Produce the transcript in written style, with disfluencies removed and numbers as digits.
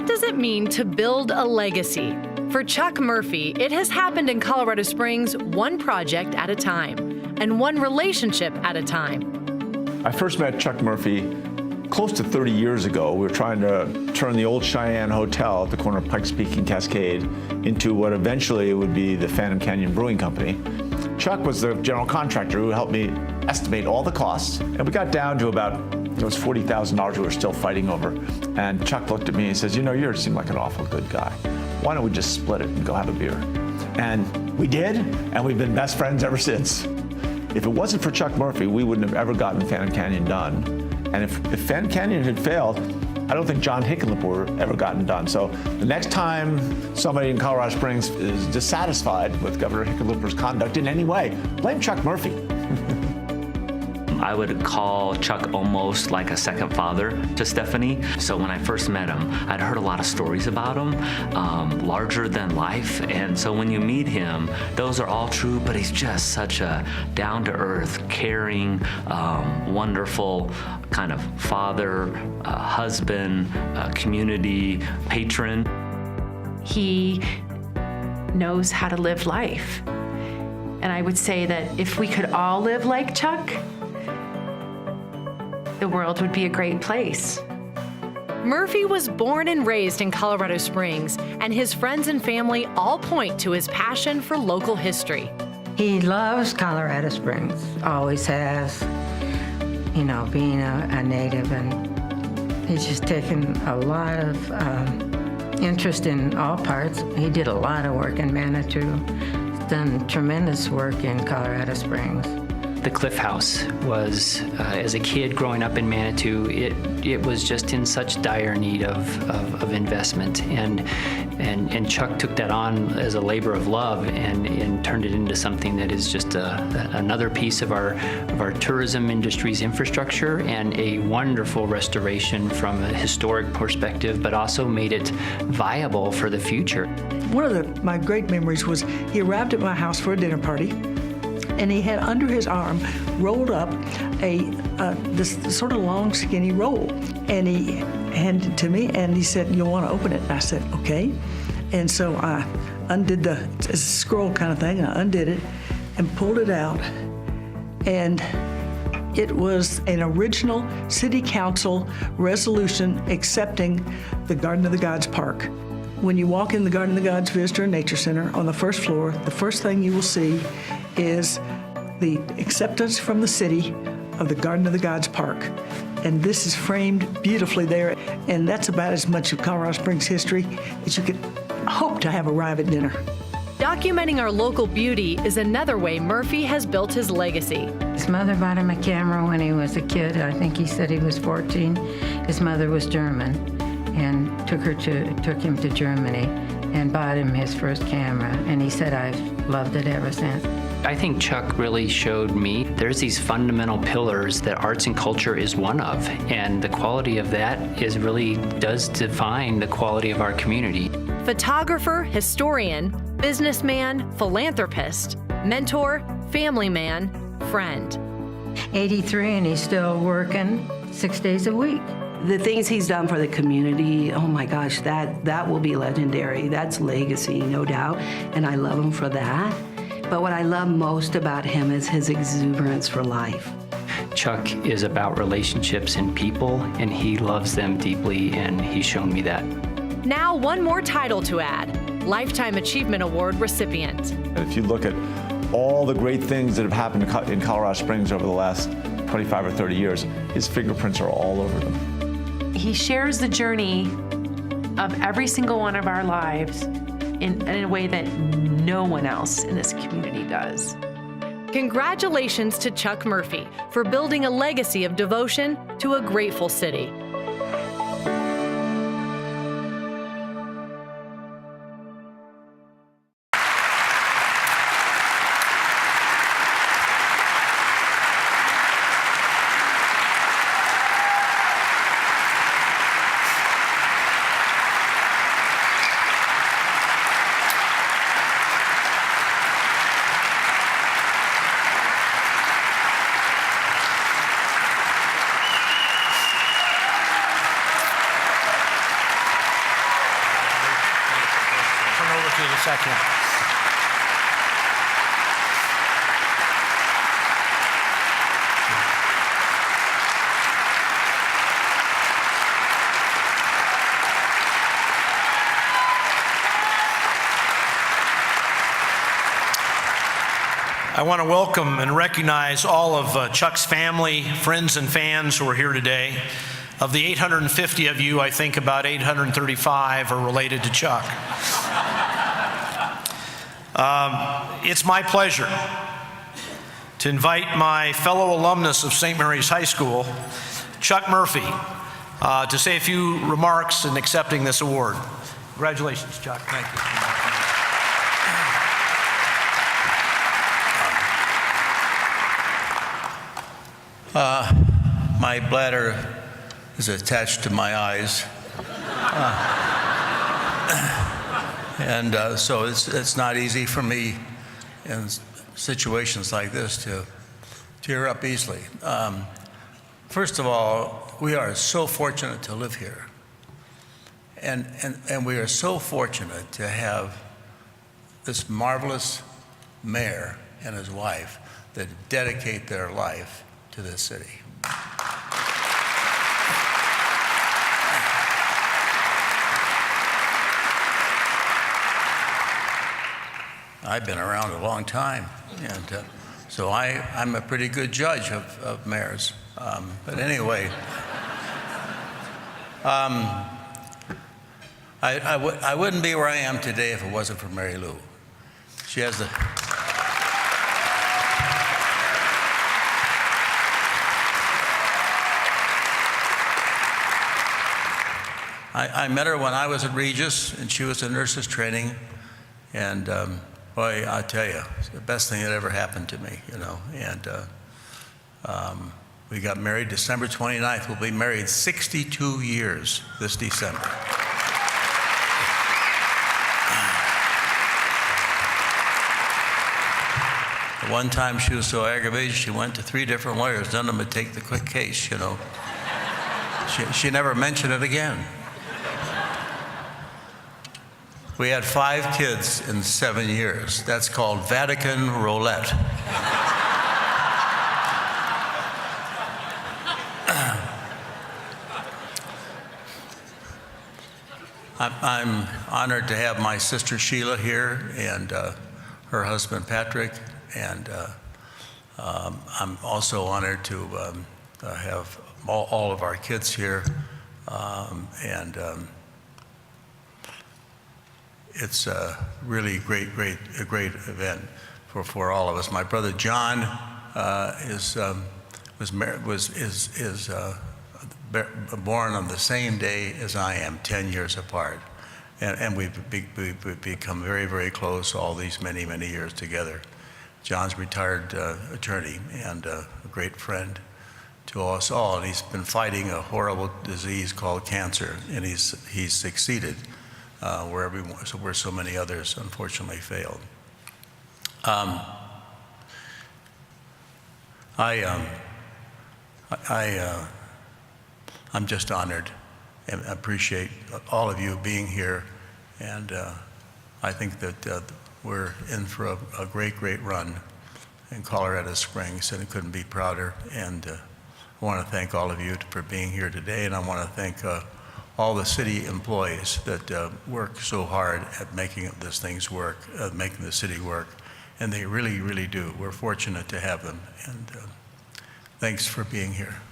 What does it mean to build a legacy? For Chuck Murphy, it has happened in Colorado Springs one project at a time and one relationship at a time. I first met Chuck Murphy close to 30 years ago. We were trying to turn the old Cheyenne Hotel at the corner of Pikes Peak and Cascade into what eventually would be the Phantom Canyon Brewing Company. Chuck was the general contractor who helped me estimate all the costs, and we got down to about it was $40,000 we were still fighting over. And Chuck looked at me and says, you seem like an awful good guy. Why don't we just split it and go have a beer? And we did, and we've been best friends ever since. If it wasn't for Chuck Murphy, we wouldn't have ever gotten Phantom Canyon done. And if Phantom Canyon had failed, I don't think John Hickenlooper would have ever gotten done. So the next time somebody in Colorado Springs is dissatisfied with Governor Hickenlooper's conduct in any way, blame Chuck Murphy. I would call Chuck almost like a second father to Stephanie. So when I first met him, I'd heard a lot of stories about him, larger than life. And so when you meet him, those are all true, but he's just such a down-to-earth, caring, wonderful kind of father, husband, community patron. He knows how to live life. And I would say that if we could all live like Chuck, the world would be a great place. Murphy was born and raised in Colorado Springs, and his friends and family all point to his passion for local history. He loves Colorado Springs, always has, being a native, and he's just taken a lot of interest in all parts. He did a lot of work in Manitou. He's done tremendous work in Colorado Springs. The Cliff House was, as a kid growing up in Manitou, it was just in such dire need of investment, and Chuck took that on as a labor of love and turned it into something that is just another piece of our tourism industry's infrastructure, and a wonderful restoration from a historic perspective, but also made it viable for the future. One of my great memories was he arrived at my house for a dinner party, and he had under his arm rolled up this sort of long, skinny roll. And he handed it to me, and he said, "You'll want to open it." And I said, "Okay." And so I undid it's a scroll kind of thing, and I undid it and pulled it out. And it was an original City Council resolution accepting the Garden of the Gods Park. When you walk in the Garden of the Gods Visitor and Nature Center on the first floor, the first thing you will see is the acceptance from the city of the Garden of the Gods Park. And this is framed beautifully there. And that's about as much of Colorado Springs history as you could hope to have arrive at dinner. Documenting our local beauty is another way Murphy has built his legacy. His mother bought him a camera when he was a kid. I think he said he was 14. His mother was German and took him to Germany and bought him his first camera. And he said, "I've loved it ever since." I think Chuck really showed me there's these fundamental pillars that arts and culture is one of, and the quality of that does define the quality of our community. Photographer, historian, businessman, philanthropist, mentor, family man, friend. 83, and he's still working 6 days a week. The things he's done for the community, oh my gosh, that will be legendary. That's legacy, no doubt, and I love him for that. But what I love most about him is his exuberance for life. Chuck is about relationships and people, and he loves them deeply, and he's shown me that. Now one more title to add, Lifetime Achievement Award recipient. If you look at all the great things that have happened in Colorado Springs over the last 25 or 30 years, his fingerprints are all over them. He shares the journey of every single one of our lives in a way that no one else in this community does. Congratulations to Chuck Murphy for building a legacy of devotion to a grateful city. Yes, I can. I want to welcome and recognize all of Chuck's family, friends, and fans who are here today. Of the 850 of you, I think about 835 are related to Chuck. It's my pleasure to invite my fellow alumnus of St. Mary's High School, Chuck Murphy, to say a few remarks in accepting this award. Congratulations, Chuck. Thank you. My bladder is attached to my eyes, and so it's not easy for me in situations like this to tear up easily. First of all, we are so fortunate to live here, and we are so fortunate to have this marvelous mayor and his wife that dedicate their life to this city. I've been around a long time, and so I'm a pretty good judge of mayors. But anyway, I wouldn't be where I am today if it wasn't for Mary Lou. She has the I met her when I was at Regis, and she was in nurses training, and boy, I tell you, it's the best thing that ever happened to me, you know. And we got married December 29th. We'll be married 62 years this December. One time she was so aggravated, she went to 3 different lawyers, none of them would take the quick case, you know. She never mentioned it again. We had 5 kids in 7 years. That's called Vatican roulette. I'm honored to have my sister Sheila here and her husband Patrick, and I'm also honored to have all of our kids here, it's a really great event for all of us. My brother John was born on the same day as I am, 10 years apart, and we've become very close all these many years together. John's a retired attorney and a great friend to us all, and he's been fighting a horrible disease called cancer, and he's succeeded. Where so many others unfortunately failed. I'm just honored and appreciate all of you being here, and I think that we're in for a great run in Colorado Springs, and I couldn't be prouder. And I want to thank all of you for being here today, and I want to thank all the city employees that work so hard at making these things work, making the city work, and they really do. We're fortunate to have them, and thanks for being here.